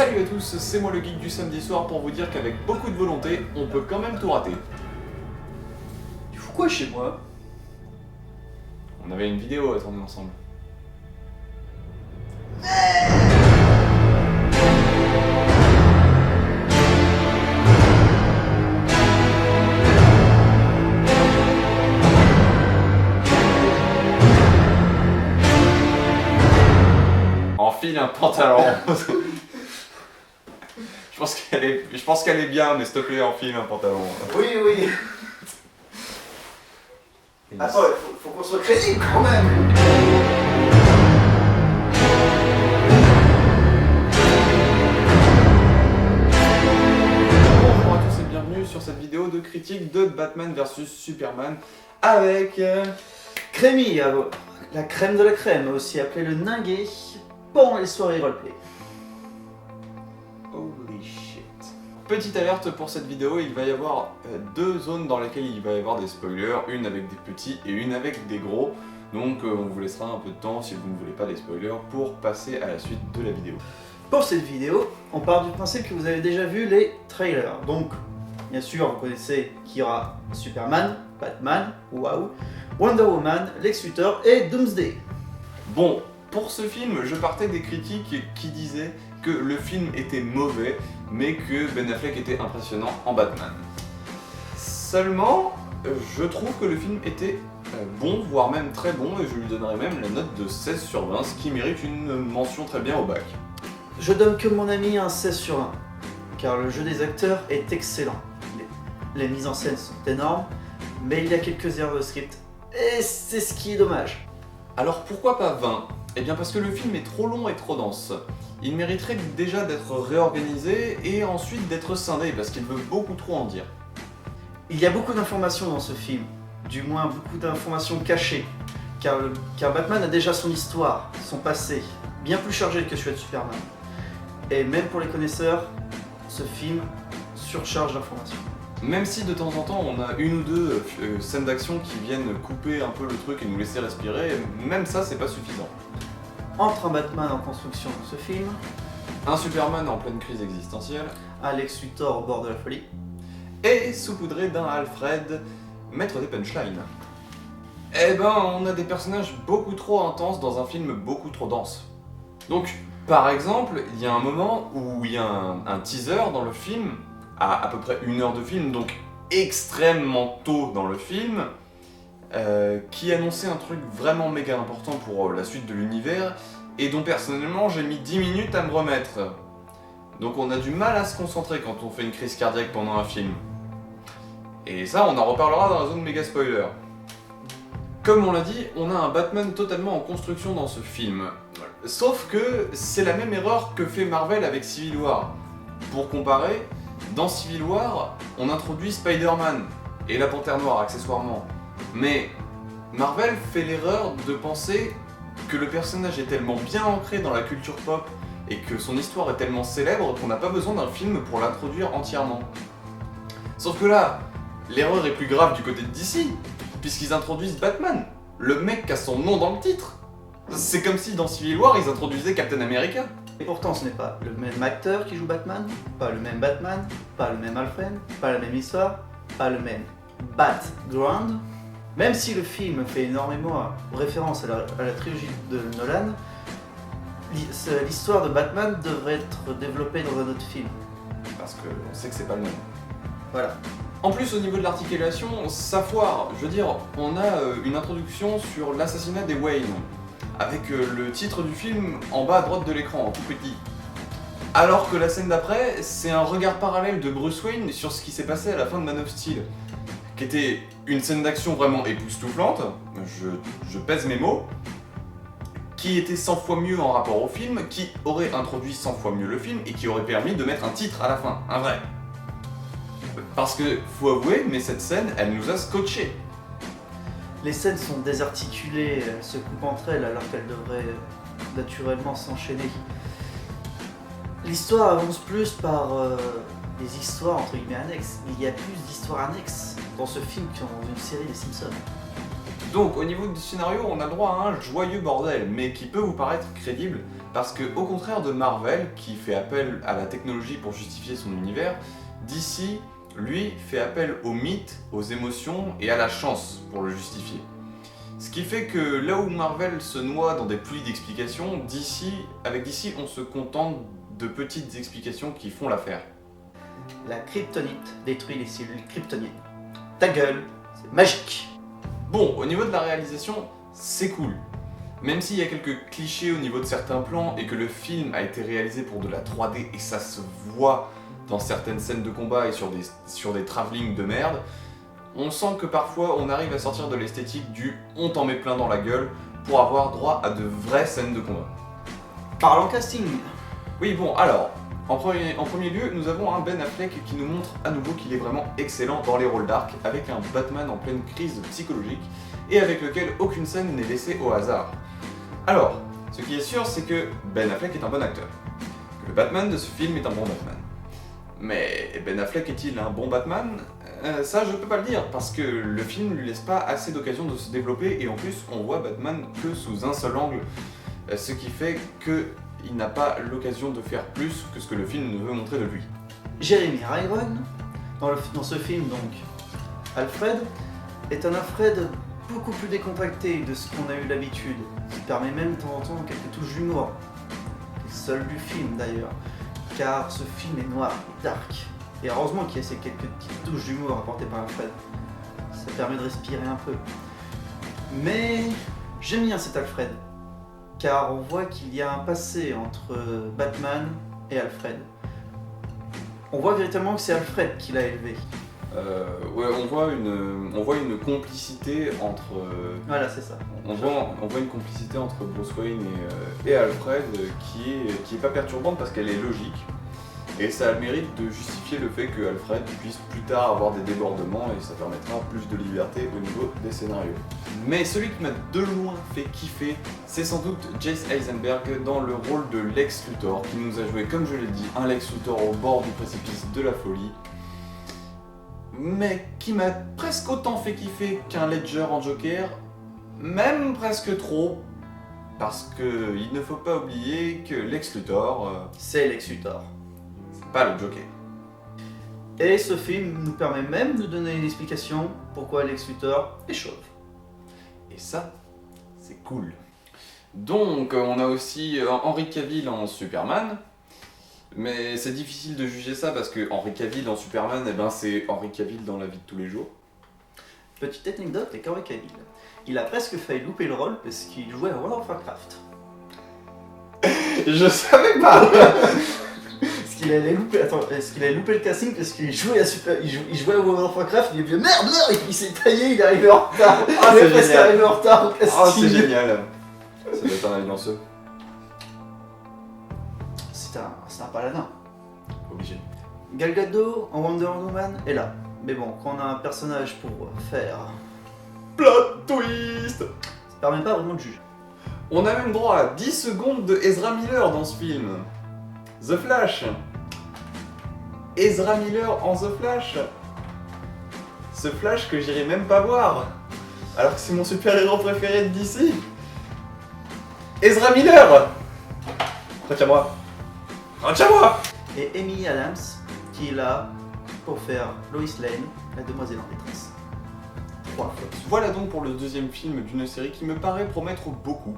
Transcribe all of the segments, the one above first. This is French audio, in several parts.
Salut à tous, c'est moi le geek du samedi soir pour vous dire qu'avec beaucoup de volonté, on peut quand même tout rater. Tu fous quoi chez moi? On avait une vidéo à tourner ensemble. Enfile un pantalon. Je pense qu'elle est bien, mais s'il te plaît, enfile un pantalon. Oui, oui. Attends, faut qu'on soit crédible quand même. Bonjour à tous et bienvenue sur cette vidéo de critique de Batman vs Superman avec... Crémy, la crème de la crème, aussi appelé le ningué pendant les soirées roleplay. Holy shit. Petite alerte pour cette vidéo, il va y avoir deux zones dans lesquelles il va y avoir des spoilers, une avec des petits et une avec des gros. Donc on vous laissera un peu de temps si vous ne voulez pas des spoilers pour passer à la suite de la vidéo. Pour cette vidéo, on part du principe que vous avez déjà vu les trailers. Donc, bien sûr, vous connaissez qu'il y aura Superman, Batman, waouh, Wonder Woman, Lex Luthor et Doomsday. Bon, pour ce film, je partais des critiques qui disaient que le film était mauvais, mais que Ben Affleck était impressionnant en Batman. Seulement, je trouve que le film était bon, voire même très bon, et je lui donnerais même la note de 16 sur 20, ce qui mérite une mention très bien au bac. Je donne que mon ami un 16 sur 20, car le jeu des acteurs est excellent. Les mises en scène sont énormes, mais il y a quelques erreurs de script, et c'est ce qui est dommage. Alors pourquoi pas 20 ? Eh bien parce que le film est trop long et trop dense. Il mériterait déjà d'être réorganisé et ensuite d'être scindé, parce qu'il veut beaucoup trop en dire. Il y a beaucoup d'informations dans ce film, du moins beaucoup d'informations cachées, car Batman a déjà son histoire, son passé, bien plus chargé que celui de Superman. Et même pour les connaisseurs, ce film surcharge d'informations. Même si de temps en temps on a une ou deux scènes d'action qui viennent couper un peu le truc et nous laisser respirer, même ça c'est pas suffisant. Entre un Batman en construction dans ce film, Un Superman en pleine crise existentielle, un Lex Luthor au bord de la folie, et saupoudré d'un Alfred, maître des punchlines. Eh ben on a des personnages beaucoup trop intenses dans un film beaucoup trop dense. Donc par exemple, il y a un moment où il y a un teaser dans le film, à peu près 1 heure de film, donc extrêmement tôt dans le film, qui annonçait un truc vraiment méga important pour la suite de l'univers, et dont personnellement j'ai mis 10 minutes à me remettre. Donc on a du mal à se concentrer quand on fait une crise cardiaque pendant un film. Et ça, on en reparlera dans la zone méga spoiler. Comme on l'a dit, on a un Batman totalement en construction dans ce film. Sauf que c'est la même erreur que fait Marvel avec Civil War. Pour comparer, dans Civil War, on introduit Spider-Man et la Panthère Noire accessoirement. Mais Marvel fait l'erreur de penser que le personnage est tellement bien ancré dans la culture pop et que son histoire est tellement célèbre qu'on n'a pas besoin d'un film pour l'introduire entièrement. Sauf que là, l'erreur est plus grave du côté de DC, puisqu'ils introduisent Batman, le mec qui a son nom dans le titre. C'est comme si dans Civil War ils introduisaient Captain America. et pourtant ce n'est pas le même acteur qui joue Batman, pas le même Batman, pas le même Alfred, pas la même histoire, pas le même background. Même si le film fait énormément référence à la trilogie de Nolan, l'histoire de Batman devrait être développée dans un autre film. Parce qu'on sait que c'est pas le même. Voilà. En plus, au niveau de l'articulation, ça foire. Je veux dire, on a une introduction sur l'assassinat des Wayne, avec le titre du film en bas à droite de l'écran, en tout petit. Alors que la scène d'après, c'est un regard parallèle de Bruce Wayne sur ce qui s'est passé à la fin de Man of Steel, qui était une scène d'action vraiment époustouflante, je pèse mes mots, qui était 100 fois mieux en rapport au film, qui aurait introduit 100 fois mieux le film, et qui aurait permis de mettre un titre à la fin, un vrai. Parce que, faut avouer, mais cette scène, elle nous a scotché. Les scènes sont désarticulées, elles se coupent entre elles alors qu'elles devraient naturellement s'enchaîner. L'histoire avance plus par des histoires entre guillemets annexes. Il y a plus d'histoires annexes dans ce film que dans une série des Simpsons. Donc au niveau du scénario, on a le droit à un joyeux bordel, mais qui peut vous paraître crédible, parce que au contraire de Marvel, qui fait appel à la technologie pour justifier son univers, DC, lui, fait appel aux mythes, aux émotions et à la chance pour le justifier. Ce qui fait que là où Marvel se noie dans des pluies d'explications, avec DC, on se contente de petites explications qui font l'affaire. La kryptonite détruit les cellules kryptoniennes. Ta gueule, c'est magique. Bon, au niveau de la réalisation, c'est cool. Même s'il y a quelques clichés au niveau de certains plans et que le film a été réalisé pour de la 3D et ça se voit dans certaines scènes de combat et sur des travelling de merde, on sent que parfois on arrive à sortir de l'esthétique du on t'en met plein dans la gueule pour avoir droit à de vraies scènes de combat. Parlons casting. Oui, bon, alors, en premier lieu, nous avons un Ben Affleck qui nous montre à nouveau qu'il est vraiment excellent dans les rôles d'arc, avec un Batman en pleine crise psychologique et avec lequel aucune scène n'est laissée au hasard. Alors, ce qui est sûr, c'est que Ben Affleck est un bon acteur, que le Batman de ce film est un bon Batman. Mais Ben Affleck est-il un bon Batman ? Ça, je peux pas le dire, parce que le film ne lui laisse pas assez d'occasion de se développer, et en plus, on voit Batman que sous un seul angle, ce qui fait qu'il n'a pas l'occasion de faire plus que ce que le film ne veut montrer de lui. Jeremy Irons, dans ce film donc, Alfred, est un Alfred beaucoup plus décontracté de ce qu'on a eu l'habitude, qui permet même de temps en temps quelques touches d'humour. Seul du film d'ailleurs, car ce film est noir et dark. Et heureusement qu'il y a ces quelques petites touches d'humour apportées par Alfred. Ça permet de respirer un peu. Mais j'aime bien cet Alfred, car on voit qu'il y a un passé entre Batman et Alfred. On voit véritablement que c'est Alfred qui l'a élevé. Ouais, on voit une complicité entre. Voilà, c'est ça. On voit une complicité entre Bruce Wayne et Alfred qui est pas perturbante parce qu'elle est logique. Et ça a le mérite de justifier le fait que Alfred puisse plus tard avoir des débordements et ça permettra plus de liberté au niveau des scénarios. Mais celui qui m'a de loin fait kiffer, c'est sans doute Jesse Eisenberg dans le rôle de Lex Luthor, qui nous a joué, comme je l'ai dit, un Lex Luthor au bord du précipice de la folie, mais qui m'a presque autant fait kiffer qu'un Ledger en Joker, même presque trop, parce qu'il ne faut pas oublier que Lex Luthor, c'est Lex Luthor. Pas le Joker. Et ce film nous permet même de donner une explication pourquoi Lex Luthor est chauve. Et ça, c'est cool. Donc, on a aussi Henry Cavill en Superman. Mais c'est difficile de juger ça parce que Henry Cavill en Superman, eh ben, c'est Henry Cavill dans la vie de tous les jours. Petite anecdote avec Henry Cavill. Il a presque failli louper le rôle parce qu'il jouait à World of Warcraft. Je savais pas. Est-ce qu'il allait louper le casting parce qu'il jouait à World of Warcraft, il est dit merde, et puis il s'est taillé, il est arrivé en retard. Ah, il est presque arrivé en retard au casting. Oh, c'est génial. Ça doit être un allianceux. C'est un paladin. Obligé. Gal Gadot en Wonder Woman est là. Mais bon, quand on a un personnage pour faire, Plot twist. ça permet pas vraiment de juger. On a même droit à 10 secondes de Ezra Miller dans ce film. The Flash. Ezra Miller en The Flash. Ce Flash que j'irai même pas voir. Alors que c'est mon super-héros préféré de DC. Ezra Miller. Retiens-moi. Retiens-moi. Et Amy Adams qui est là pour faire Lois Lane, la demoiselle en détresse. 3 fois. Voilà donc pour le deuxième film d'une série qui me paraît promettre beaucoup.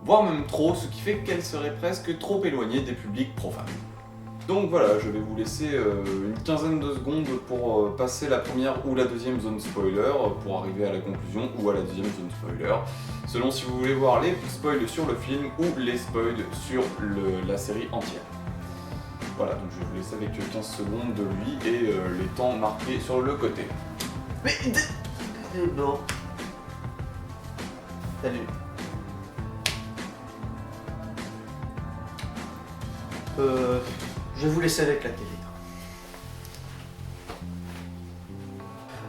Voire même trop, ce qui fait qu'elle serait presque trop éloignée des publics profanes. Donc voilà, je vais vous laisser une quinzaine de secondes pour passer la première ou la deuxième zone spoiler, pour arriver à la conclusion ou à la deuxième zone spoiler, selon si vous voulez voir les spoils sur le film ou les spoils sur la série entière. Voilà, donc je vais vous laisser avec 15 secondes de lui et les temps marqués sur le côté. Mais bon. Salut. Je vais vous laisser avec la télé.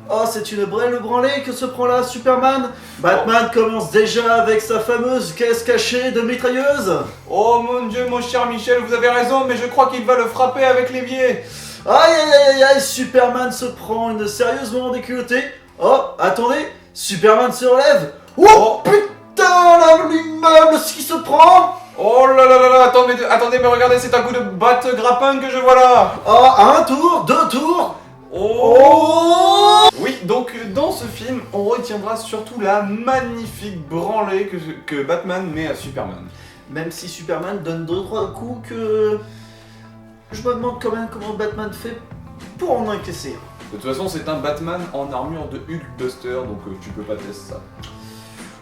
Oh, c'est une brêle branlée que se prend là Superman. Batman commence déjà avec sa fameuse caisse cachée de mitrailleuse. Oh mon dieu, mon cher Michel, vous avez raison, mais je crois qu'il va le frapper avec l'évier. Aïe aïe aïe aïe, Superman se prend une sérieusement déculottée. Oh, attendez, Superman se relève. Oh. Oh putain, là, l'immeuble, ce qui se prend. Oh là là là là, attendez, mais regardez, c'est un coup de batte grappin que je vois là. Oh, un tour, 2 tours. Oh. Oui, donc dans ce film, on retiendra surtout la magnifique branlée que Batman met à Superman. Même si Superman donne 2-3 coups que... Je me demande quand même comment Batman fait pour en encaisser. De toute façon, c'est un Batman en armure de Hulkbuster, donc tu peux pas tester ça.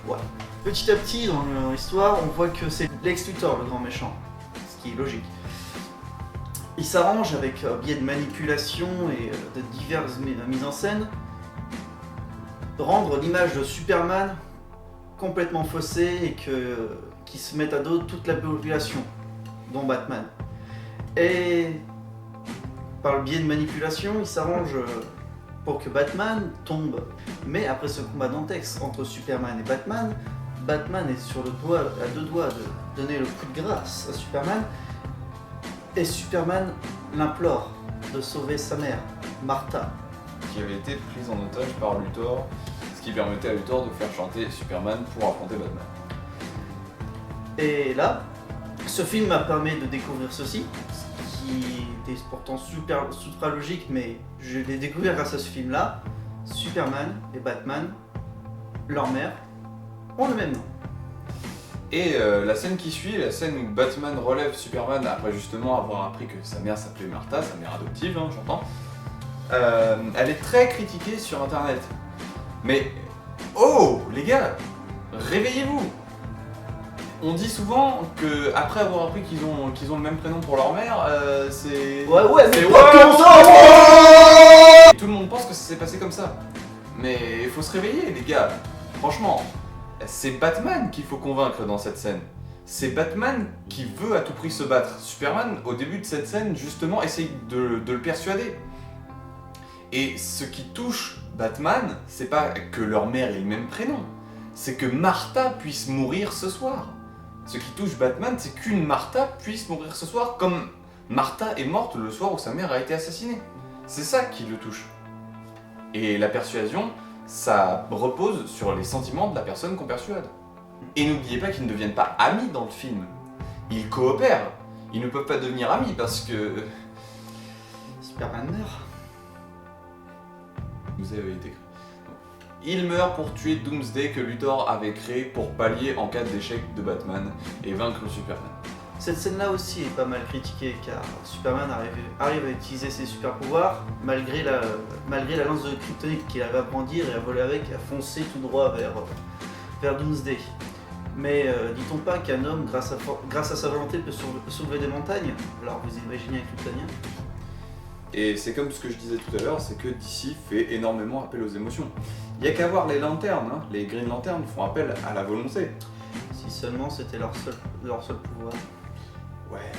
Ouais. Petit à petit, dans l'histoire, on voit que c'est Lex Luthor, le grand méchant. Ce qui est logique. Il s'arrange avec biais de manipulation et de diverses mises en scène, rendre l'image de Superman complètement faussée et qui se mette à dos toute la population, dont Batman. Et par le biais de manipulation, il s'arrange pour que Batman tombe. Mais après ce combat dantesque entre Superman et Batman, Batman est à 2 doigts de donner le coup de grâce à Superman. Et Superman l'implore de sauver sa mère, Martha. Qui avait été prise en otage par Luthor, ce qui permettait à Luthor de faire chanter Superman pour affronter Batman. Et là, ce film m'a permis de découvrir ceci, ce qui était pourtant super logique, mais je l'ai découvert grâce à ce film-là. Superman et Batman, leur mère, ont le même nom. Et la scène qui suit, la scène où Batman relève Superman après justement avoir appris que sa mère s'appelait Martha, sa mère adoptive, hein, j'entends, elle est très critiquée sur internet. Mais oh les gars, réveillez-vous! On dit souvent que après avoir appris qu'ils ont le même prénom pour leur mère, c'est... Ouais, mais c'est pas comme ça. Et tout le monde pense que ça s'est passé comme ça. Mais il faut se réveiller les gars, franchement. C'est Batman qu'il faut convaincre dans cette scène. C'est Batman qui veut à tout prix se battre. Superman, au début de cette scène, justement, essaye de le persuader. Et ce qui touche Batman, c'est pas que leur mère ait le même prénom, c'est que Martha puisse mourir ce soir. Ce qui touche Batman, c'est qu'une Martha puisse mourir ce soir, comme Martha est morte le soir où sa mère a été assassinée. C'est ça qui le touche. Et la persuasion, ça repose sur les sentiments de la personne qu'on persuade. Et n'oubliez pas qu'ils ne deviennent pas amis dans le film. Ils coopèrent. Ils ne peuvent pas devenir amis parce que... Superman meurt. Vous avez été... Il meurt pour tuer Doomsday que Luthor avait créé pour pallier en cas d'échec de Batman et vaincre Superman. Cette scène-là aussi est pas mal critiquée car Superman arrive à utiliser ses super pouvoirs malgré la lance de kryptonite qu'il avait à brandir et à voler avec et à foncer tout droit vers Doomsday. Mais dit-on pas qu'un homme, grâce à sa volonté, peut soulever des montagnes? Alors vous imaginez un kryptonien? Et c'est comme ce que je disais tout à l'heure, c'est que DC fait énormément appel aux émotions. Il n'y a qu'à voir les lanternes, hein. Les Green Lanterns font appel à la volonté. Si seulement c'était leur seul pouvoir. Ouais.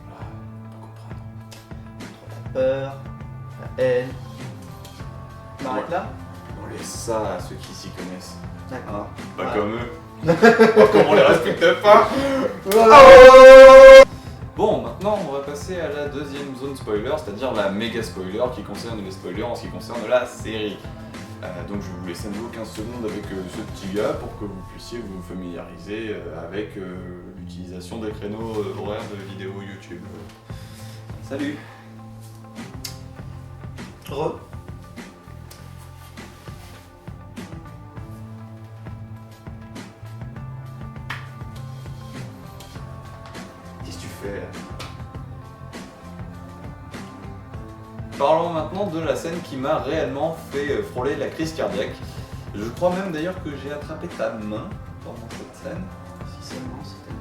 Ah, on peut comprendre. La peur, la haine. On arrête là? On laisse ça à ceux qui s'y connaissent. D'accord. Pas Ouais. comme eux. Comme on les respecte pas. Bon, maintenant on va passer à la deuxième zone spoiler, c'est-à-dire la méga spoiler qui concerne les spoilers en ce qui concerne la série. Donc je vais vous laisser à nouveau 15 secondes avec ce petit gars pour que vous puissiez vous familiariser avec l'utilisation des créneaux horaires de vidéos YouTube. Salut. Re. Qu'est-ce que tu fais? Parlons maintenant de la scène qui m'a réellement fait frôler la crise cardiaque. Je crois même d'ailleurs que j'ai attrapé ta main pendant cette scène. Si seulement c'était...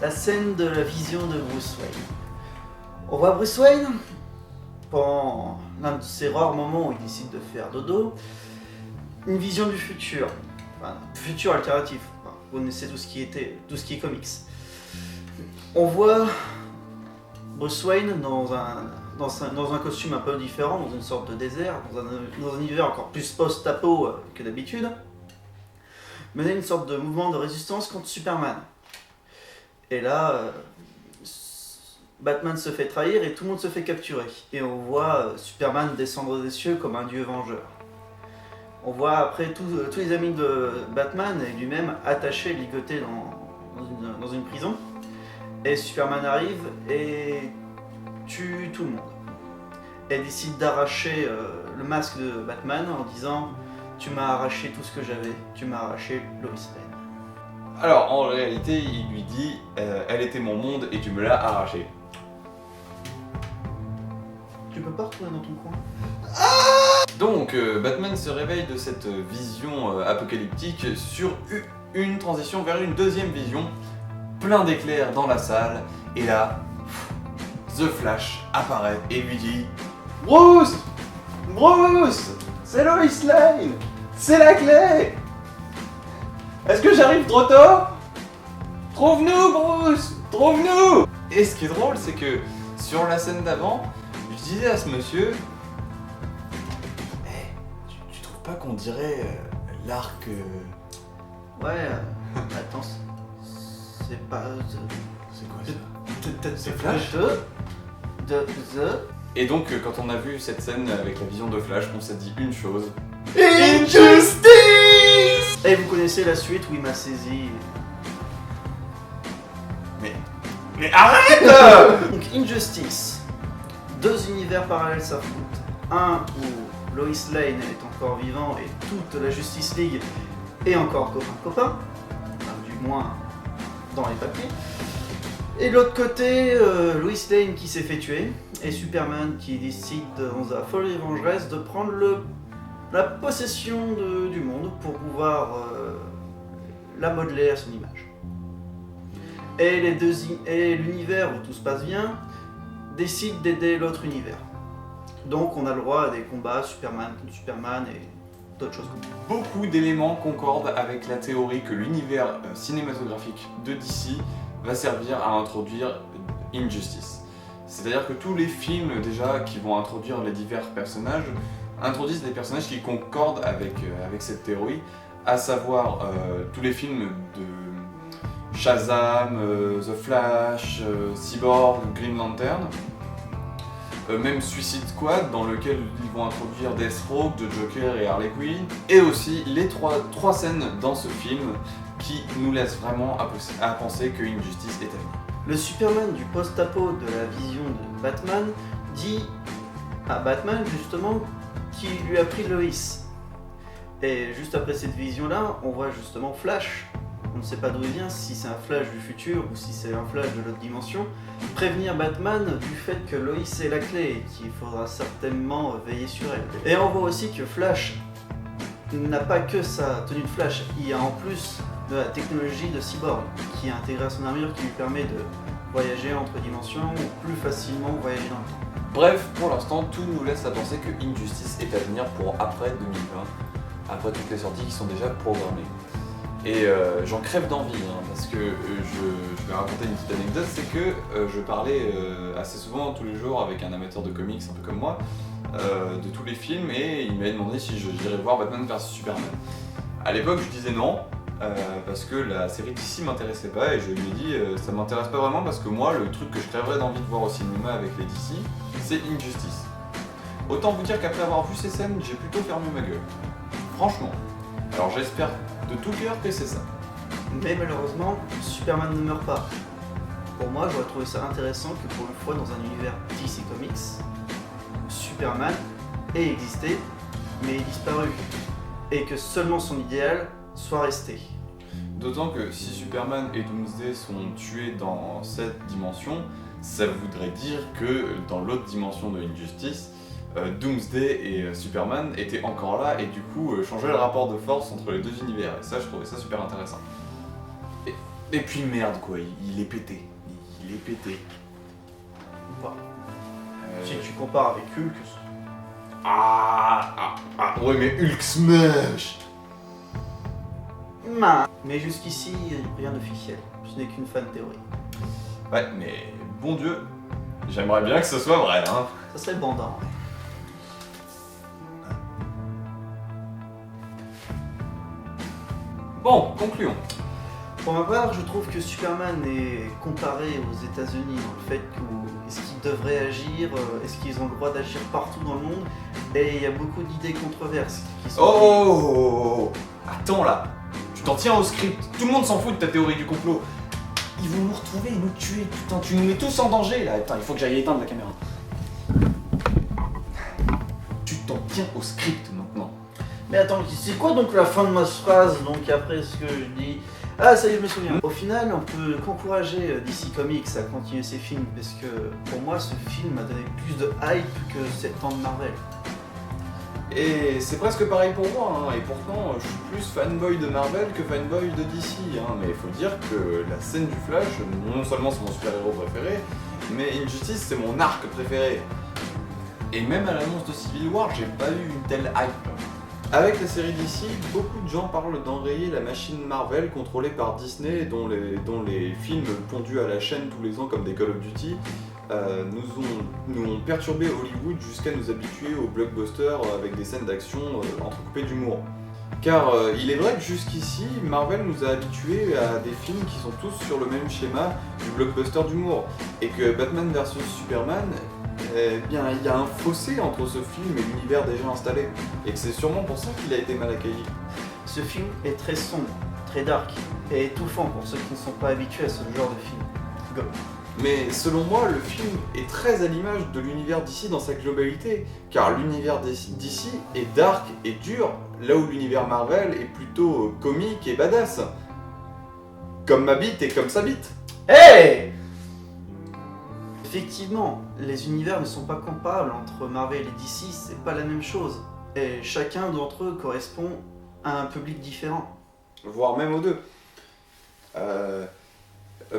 La scène de la vision de Bruce Wayne. On voit Bruce Wayne pendant l'un de ces rares moments où il décide de faire dodo, une vision du futur, enfin, futur alternatif. Enfin, vous connaissez tout ce qui est comics. On voit Bruce Wayne dans un costume un peu différent, dans une sorte de désert, dans un univers encore plus post-apo que d'habitude, mener une sorte de mouvement de résistance contre Superman. Et là, Batman se fait trahir et tout le monde se fait capturer. Et on voit Superman descendre des cieux comme un dieu vengeur. On voit après tous les amis de Batman et lui-même attachés, ligotés dans une prison. Et Superman arrive et tue tout le monde. Et décide d'arracher le masque de Batman en disant « Tu m'as arraché tout ce que j'avais, tu m'as arraché Lois Lane ». Alors, en réalité, il lui dit elle était mon monde et tu me l'as arraché. Tu peux pas retourner dans ton coin ? Donc, Batman se réveille de cette vision apocalyptique sur une transition vers une deuxième vision, plein d'éclairs dans la salle, et là, The Flash apparaît et lui dit « Bruce! Bruce! C'est Lois Lane! C'est la clé! Est-ce que j'arrive trop tôt? Trouve-nous, Bruce! Trouve-nous! » Et ce qui est drôle, c'est que sur la scène d'avant, je disais à ce monsieur tu trouves pas qu'on dirait l'arc... Ouais, attends, c'est pas... C'est quoi ça? C'est Flash The... Et donc, quand on a vu cette scène avec la vision de Flash, on s'est dit une chose. Injustice! Et vous connaissez la suite où il m'a saisi. Mais arrête! Donc Injustice. Deux univers parallèles s'affrontent. Un où Lois Lane est encore vivant et toute la Justice League est encore copain. Enfin, du moins dans les papiers. Et de l'autre côté, Lois Lane qui s'est fait tuer et Superman qui décide dans sa folie vengeresse de prendre la possession du monde pour pouvoir la modeler à son image. Et l'univers où tout se passe bien décide d'aider l'autre univers. Donc on a le droit à des combats Superman contre Superman et d'autres choses comme ça. Beaucoup d'éléments concordent avec la théorie que l'univers cinématographique de DC va servir à introduire Injustice. C'est-à-dire que tous les films déjà qui vont introduire les divers personnages introduisent des personnages qui concordent avec cette théorie, à savoir tous les films de Shazam, The Flash, Cyborg, Green Lantern, même Suicide Squad dans lequel ils vont introduire Deathstroke, The Joker et Harley Quinn, et aussi les trois scènes dans ce film qui nous laissent vraiment à penser que Injustice est à venir. Le Superman du post-apo de la vision de Batman dit à Batman justement qu'il lui a pris Lois. Et juste après cette vision-là, on voit justement Flash. On ne sait pas d'où il vient, si c'est un Flash du futur ou si c'est un Flash de l'autre dimension, prévenir Batman du fait que Lois est la clé et qu'il faudra certainement veiller sur elle. Et on voit aussi que Flash n'a pas que sa tenue de Flash, il y a en plus de la technologie de Cyborg qui est intégrée à son armure qui lui permet de voyager entre dimensions ou plus facilement voyager dans le temps. Bref, pour l'instant, tout nous laisse à penser que Injustice est à venir pour après 2020, après toutes les sorties qui sont déjà programmées. Et j'en crève d'envie, parce que je vais raconter une petite anecdote, c'est que je parlais assez souvent tous les jours avec un amateur de comics un peu comme moi, de tous les films, et il m'avait demandé si j'irais voir Batman vs Superman. À l'époque, je disais non, parce que la série DC m'intéressait pas, et je lui ai dit ça m'intéresse pas vraiment parce que moi, le truc que je crèverais d'envie de voir au cinéma avec les DC, c'est Injustice. Autant vous dire qu'après avoir vu ces scènes, j'ai plutôt fermé ma gueule. Franchement. Alors j'espère de tout cœur que c'est ça. Mais malheureusement, Superman ne meurt pas. Pour moi, j'aurais trouvé ça intéressant que pour une fois dans un univers DC Comics, Superman ait existé, mais ait disparu. Et que seulement son idéal soit resté. D'autant que si Superman et Doomsday sont tués dans cette dimension, ça voudrait dire que dans l'autre dimension de Injustice, Doomsday et Superman étaient encore là et du coup changeaient le rapport de force entre les deux univers. Et ça, je trouvais ça super intéressant. Et puis merde quoi, il est pété. Il est pété. Bah. Si tu compares avec Hulk... Ouais mais Hulk smash. Mais jusqu'ici, rien d'officiel. Ce n'est qu'une fan théorie. Ouais, mais bon Dieu, j'aimerais bien que ce soit vrai, hein. Ça serait bandant, ouais. Bon, concluons. Pour ma part, je trouve que Superman est comparé aux États-Unis dans le fait que est-ce qu'ils devraient agir, est-ce qu'ils ont le droit d'agir partout dans le monde, et il y a beaucoup d'idées controverses qui sont. Oh, attends là, tu t'en tiens au script. Tout le monde s'en fout de ta théorie du complot. Ils vont nous retrouver et nous tuer. Putain, tu nous mets tous en danger là. Attends, il faut que j'aille éteindre la caméra. Tu t'en tiens au script maintenant. Mais attends, c'est quoi donc la fin de ma phrase, donc après ce que je dis? Ah, ça y est, je me souviens. Au final, on peut qu'encourager DC Comics à continuer ses films, parce que pour moi, ce film a donné plus de hype que 7 ans de Marvel. Et c'est presque pareil pour moi, hein. Et pourtant je suis plus fanboy de Marvel que fanboy de DC, hein. Mais il faut dire que la scène du Flash, non seulement c'est mon super-héros préféré, mais Injustice c'est mon arc préféré. Et même à l'annonce de Civil War, j'ai pas eu une telle hype. Avec la série DC, beaucoup de gens parlent d'enrayer la machine Marvel contrôlée par Disney, dont les films pondus à la chaîne tous les ans comme des Call of Duty nous ont perturbé Hollywood jusqu'à nous habituer aux blockbusters avec des scènes d'action entrecoupées d'humour. Car il est vrai que jusqu'ici, Marvel nous a habitués à des films qui sont tous sur le même schéma du blockbuster d'humour, et que Batman vs Superman, eh bien, il y a un fossé entre ce film et l'univers déjà installé, et que c'est sûrement pour ça qu'il a été mal accueilli. Ce film est très sombre, très dark, et étouffant pour ceux qui ne sont pas habitués à ce genre de film. Go. Mais selon moi, le film est très à l'image de l'univers DC dans sa globalité, car l'univers DC est dark et dur, là où l'univers Marvel est plutôt comique et badass. Comme ma bite et comme sa bite. Hey! Effectivement, les univers ne sont pas comparables entre Marvel et DC, c'est pas la même chose. Et chacun d'entre eux correspond à un public différent. Voire même aux deux.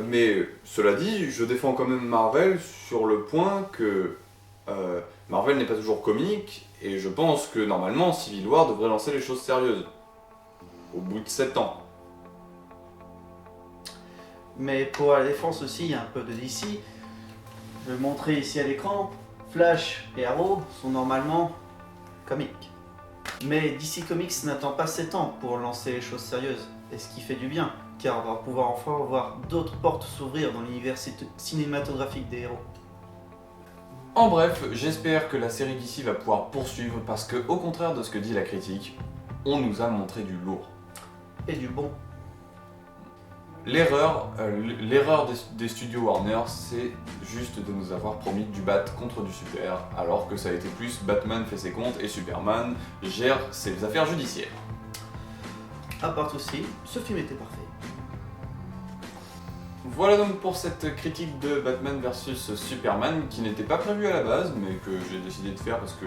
Mais cela dit, je défends quand même Marvel sur le point que Marvel n'est pas toujours comique, et je pense que normalement Civil War devrait lancer les choses sérieuses. Au bout de 7 ans. Mais pour la défense aussi, il y a un peu de DC. Je vais montrer ici à l'écran, Flash et Arrow sont normalement comiques. Mais DC Comics n'attend pas 7 ans pour lancer les choses sérieuses, et ce qui fait du bien, car on va pouvoir enfin voir d'autres portes s'ouvrir dans l'univers cinématographique des héros. En bref, j'espère que la série DC va pouvoir poursuivre parce que, au contraire de ce que dit la critique, on nous a montré du lourd. Et du bon. L'erreur des studios Warner, c'est juste de nous avoir promis du bat contre du super, alors que ça a été plus Batman fait ses comptes et Superman gère ses affaires judiciaires. À part aussi, ce film était parfait. Voilà donc pour cette critique de Batman vs Superman qui n'était pas prévue à la base, mais que j'ai décidé de faire parce que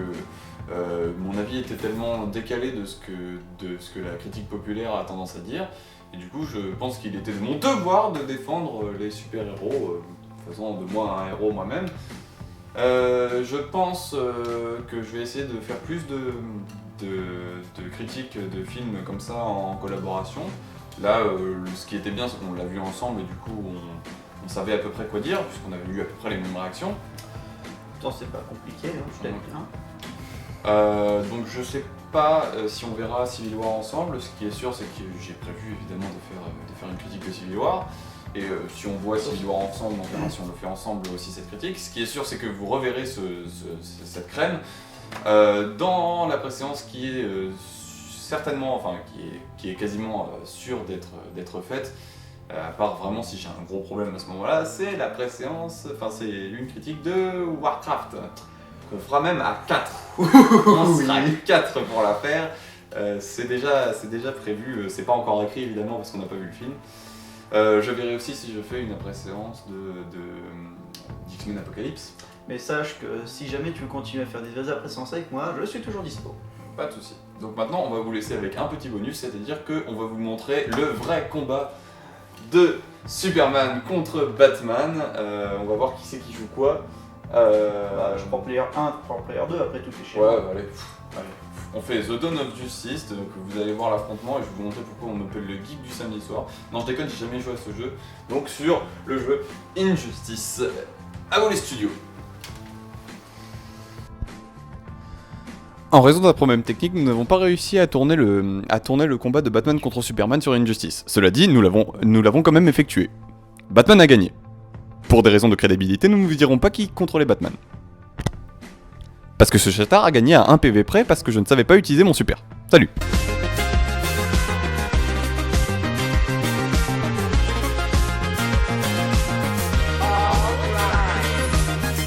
mon avis était tellement décalé de ce que la critique populaire a tendance à dire. Et du coup, je pense qu'il était de mon devoir de défendre les super-héros, faisant de moi un héros moi-même. Je pense que je vais essayer de faire plus de critiques de films comme ça en collaboration. Là, ce qui était bien, c'est qu'on l'a vu ensemble et du coup, on savait à peu près quoi dire, puisqu'on avait eu à peu près les mêmes réactions. Pourtant, c'est pas compliqué, hein, je t'aime bien. Donc je sais pas si on verra Civil War ensemble. Ce qui est sûr, c'est que j'ai prévu évidemment de faire une critique de Civil War. Et si on voit Civil War ensemble, on verra si on le fait ensemble aussi cette critique. Ce qui est sûr, c'est que vous reverrez cette crème dans la préséance qui est certainement, enfin qui est quasiment sûre d'être faite. À part vraiment si j'ai un gros problème à ce moment-là, c'est la préséance, enfin c'est une critique de Warcraft. Qu'on fera même à 4. On sera 4 pour la faire. C'est déjà prévu, c'est pas encore écrit évidemment parce qu'on n'a pas vu le film. Je verrai aussi si je fais une après-séance d'X-Men Apocalypse. Mais sache que si jamais tu veux continuer à faire des vraies après-séances avec moi, je suis toujours dispo. Pas de soucis. Donc maintenant on va vous laisser avec un petit bonus, c'est-à-dire qu'on va vous montrer le vrai combat de Superman contre Batman. On va voir qui c'est qui joue quoi. Je prends player 1, tu prends player 2, après tout est chez moi. Ouais, allez. On fait The Dawn of Justice, donc vous allez voir l'affrontement et je vais vous montrer pourquoi on m'appelle le geek du samedi soir. Non, je déconne, j'ai jamais joué à ce jeu. Donc sur le jeu Injustice. À vous les studios. En raison d'un problème technique, nous n'avons pas réussi à tourner le combat de Batman contre Superman sur Injustice. Cela dit, nous l'avons quand même effectué. Batman a gagné. Pour des raisons de crédibilité, nous ne vous dirons pas qui contrôlait Batman. Parce que ce chatard a gagné à 1 PV près parce que je ne savais pas utiliser mon super. Salut.